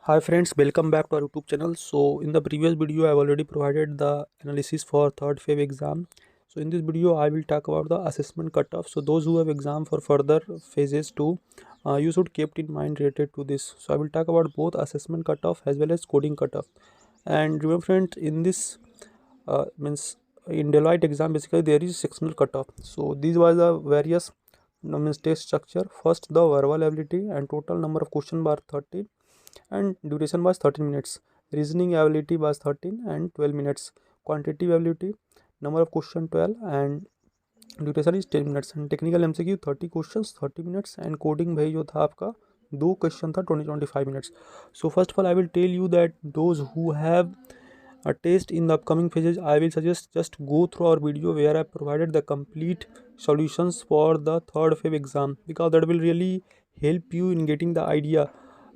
Hi friends, welcome back to our YouTube channel. So in the previous video I have already provided the analysis for third phase exam. So in this video I will talk about the assessment cutoff. So those who have exam for further phases too, you should keep in mind related to this. So I will talk about both assessment cutoff as well as coding cutoff. And remember friends, in this means in Deloitte exam basically there is sectional cutoff. So these were the various means test structure. First the verbal ability and total number of question bar 30 and duration was 13 minutes. Reasoning ability was 13 and 12 minutes. Quantitative ability number of question 12 and duration is 10 minutes. And technical MCQ 30 questions 30 minutes and coding भाई जो था आपका दो question था 20-25 minutes. So first of all I will tell you that those who have a test in the upcoming phases, I will suggest just go through our video where I provided the complete solutions for the third phase exam, because that will really help you in getting the idea,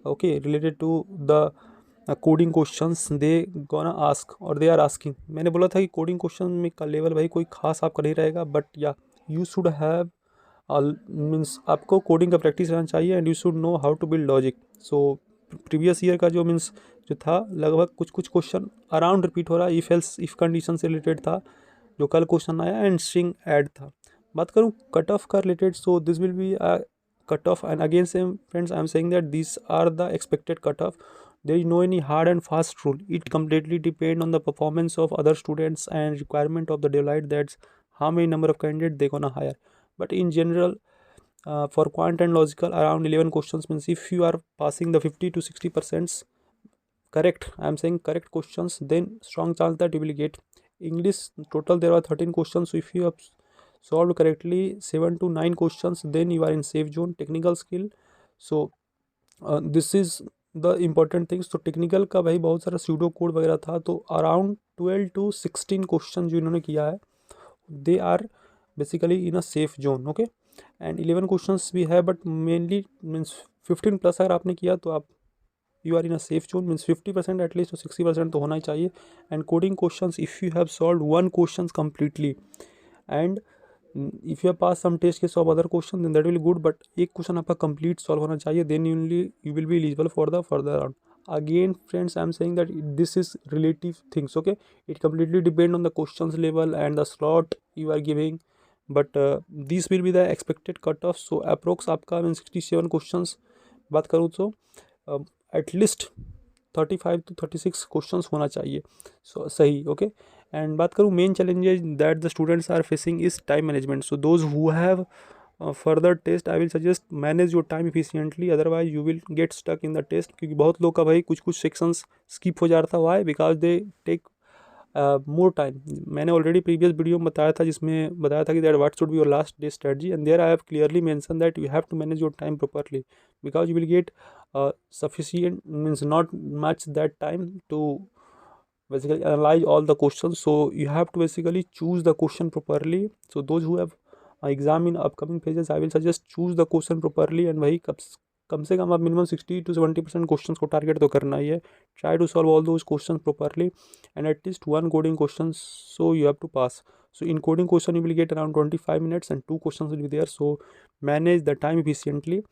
okay, related to the coding questions they gonna ask और they are asking. मैंने बोला था कि coding question में का level भाई कोई खास आपका नहीं रहेगा, बट या यू शुड हैव मीन्स आपको कोडिंग का प्रैक्टिस रहना चाहिए and you should know how to build logic. So previous year का जो मीन्स जो था लगभग कुछ कुछ क्वेश्चन अराउंड रिपीट हो रहा है. इफ़ एल्स इफ़ कंडीशन से रिलेटेड था जो कल क्वेश्चन आया एंड स्ट्रिंग ऐड था. बात करूँ कट ऑफ का related, so this will be cut off, and again same friends I am saying that these are the expected cut off. There is no any hard and fast rule. It completely depend on the performance of other students and requirement of the Deloitte, that's how many number of candidates they gonna hire. But in general, for quant and logical around 11 questions means if you are passing the 50 to 60% correct, I am saying correct questions, then strong chance that you will get. English total there are 13 questions, so if you have solved correctly 7 to 9 questions then you are in safe zone. Technical skill, so this is the important things. तो technical का भाई बहुत सारा pseudo code वगैरह था, तो around 12 to 16 question जो इन्होंने किया है they are basically in a safe zone. Okay, and 11 questions भी है बट मेनली मीन्स 15 प्लस अगर आपने किया तो आप you are in a safe zone. Means 50% at least, तो 60% तो होना ही चाहिए. And coding question if you have solve one question completely and if you have passed some test case of other question then that will be good, but एक question आपका complete solve होना चाहिए, then only you will be eligible for the further round. Again friends I am saying that this is relative things, okay, it completely depend on the questions level and the slot you are giving, but this will be the expected cutoff. So approx आपका 67 questions बात करूँ तो at least 35 to 36 questions होना चाहिए. सो सही, okay. And बात करूँ main challenges that the students are facing is time management. So those who have further test I will suggest manage your time efficiently, otherwise you will get stuck in the test. क्योंकि बहुत लोग का भाई कुछ कुछ sections skip हो जाता है. Why? Because they take more time. मैंने ऑलरेडी प्रीवियस वीडियो में बताया था जिसमें बताया था कि that what should be your last day strategy, and there I have clearly mention that you have to manage your time properly, because you will get sufficient means not much that time to basically analyze all the questions. So you have to basically choose the question properly. So those who have exam in upcoming phases I will suggest choose the question properly, and भाई कम से कम आप minimum 60 to 70% question को target तो करना ही है. Try to solve all those question properly and at least one coding question, so you have to pass. So in coding question you will get around 25 minutes and two questions will be there. So manage the time efficiently.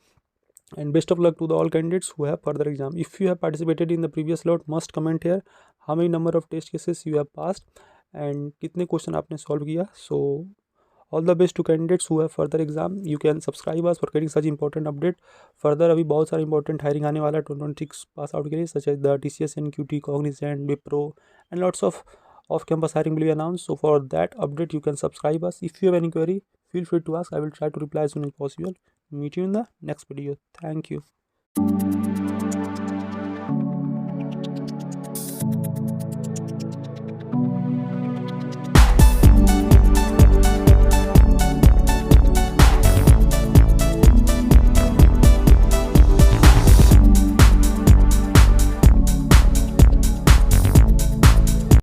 And best of luck to the all candidates who have further exam. If you have participated in the previous lot, must comment here how many number of test cases you have passed and कितने question आपने solve किया. So all the best to candidates who have further exam. You can subscribe us for getting such important update. Further अभी बहुत सारा important hiring आने वाला है 2026 pass out के लिए, such as the TCS, NQT, Cognizant, Wipro and lots of off campus hiring will be announced. So for that update you can subscribe us. If you have any query, feel free to ask. I will try to reply as soon as possible. Meet you in the next video. Thank you.